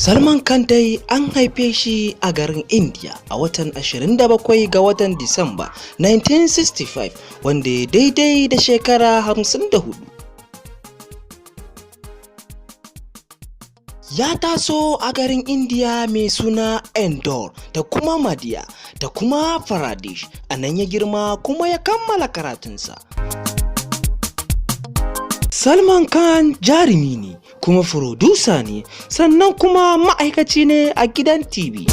Salman Khan dai an haife shi a garin India a watan 27 ga watan Disamba 1965 wanda ya daidai da shekara 54. Ya taso a garin India mai suna Indore da kuma Madhya da kuma Pradesh, a nan ya girma kuma ya kammala karatunsa. Salman Khan jarumi ne kuma furodusa ne, sannan kuma ma'aikaci ne a gidan TV.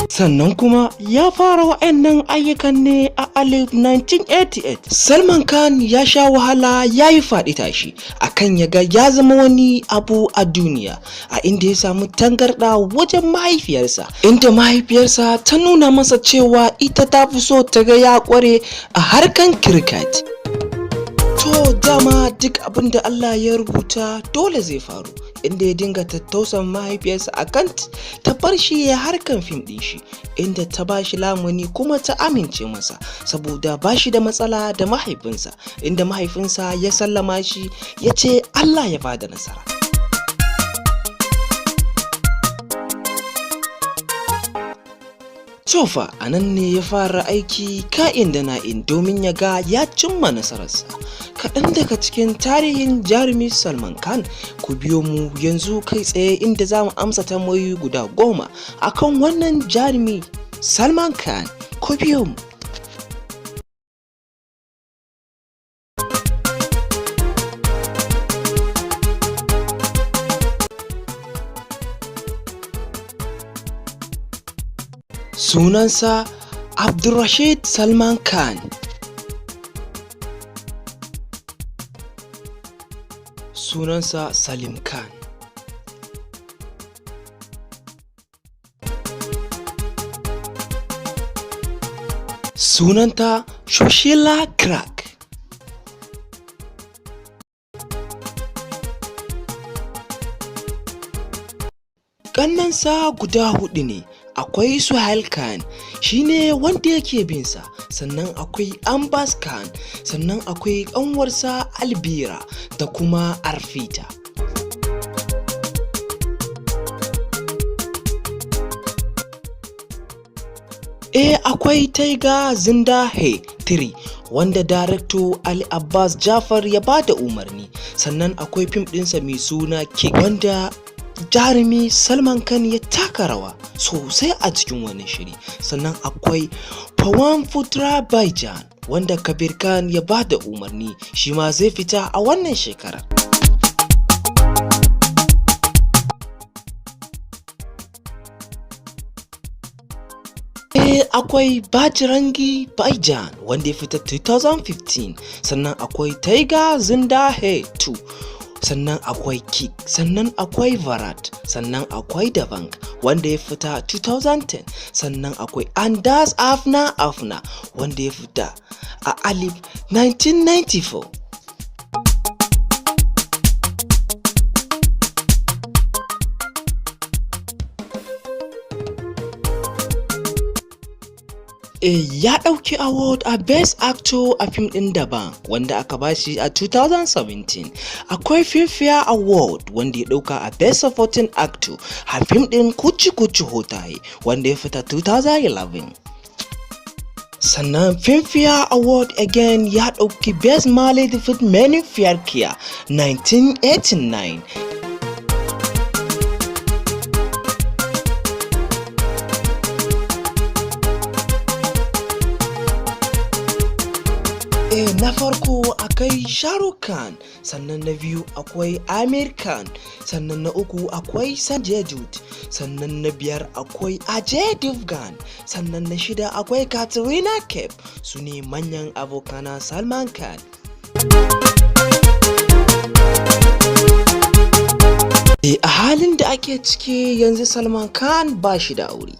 Sannan kuma ya fara wa'annan ayyukan ne a 1988. Salman Khan ya sha wahala ya yi faɗi tashi akan ya ga ya zama wani abu a duniya, a inda ya samu tangarɗa wajen mahaifiyarsa, inda mahaifiyarsa ta nuna masa cewa ita ta fi so ta ga ya ƙware a harkan cricket. To dama duk abin da Allah ya rubuta dole zai faru, inda ya dinga tattausan mahaifiyarsa akan ta bar shi ya harkan fim din shi, inda ta ba shi lamuni kuma ta amince masa saboda ba shi da matsala da mahaifinsa, inda mahaifinsa ya sallama shi ya ce Allah ya bada nasara. Tofa a nan ne ya fara aiki ka'in da na'in domin ya ga ya cimma nasararsa. Kaɗan daga cikin tarihin jarumi Salman Khan, ku biyo mu yanzu kai tsaye inda za mu amsa tambayoyi guda 10 akan wannan jarumi Salman Khan. Ku biyo mu. Sunansa Abdulrashid Salman Khan. Sunansa Salim Khan. Sunanta Shushila Crack. Ƙannansa guda 4 ne. Akwai Suhail Khan, shine wanda yake binsa, sannan akwai Ambas Khan, sannan akwai ƙanwarsa Albira da kuma Arfita. Akwai Taiga Zinda He 3 wanda Darakto Ali Abbas Jafar ya bada umarni, sannan akwai fim ɗinsa mai suna Kick wanda jarumi Salman Khan ya taka rawa sosai a cikin wannan shiri. Sannan akwai Pawan Putra Baijan wanda Kabir Khan ya bada umarni, shi ma zai fita a wannan shekara. Akwai Bajrangi Baijan wanda ya fita 2015, sannan akwai Taiga Zinda He 2, sannan akwai Kick, sannan akwai Varat, sannan akwai Dabang wanda ya fita 2010, sannan akwai Andas Afna Afna wanda ya fita a 1994. Ya ɗauki award a Best Actor a fim ɗin Dabang wanda aka bashi a 2017. Akwai Filmfare Award wanda ya ɗauka a Best Supporting Actor a fim ɗin Kuchi Kuchi Hotaye wanda ya fita 2011. Sannan Filmfare Award again ya ɗauki Best Male Defeat Many Fair Kia 1989. Na farko akwai Shahrukh Khan, sannan na biyu akwai Amir Khan, sannan na uku akwai Sanjay Dutt, sannan na 5 akwai Ajay Devgan, sannan na 6 akwai Katrina Kaif. Su ne manyan abokana Salman Khan. A halin da ake ciki yanzu Salman Khan ba shi da aure.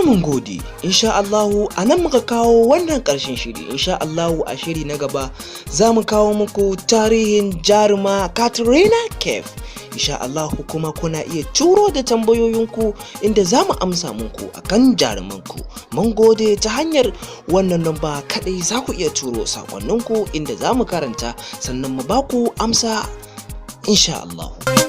Mun gode, insha Allahu a nan muka kawo wannan ƙarshen shiri. Insha Allahu a shiri na gaba za mu kawo muku tarihin jaruma Katrina Kaif. insha Allah kuma kuna iya turo da tambayoyinku inda za mu amsa muku akan jarumanku. Mun gode. Ta hanyar wannan namba kadai za ku iya turo sakonninku inda za mu karanta sannan mu ba ku amsa insha Allah.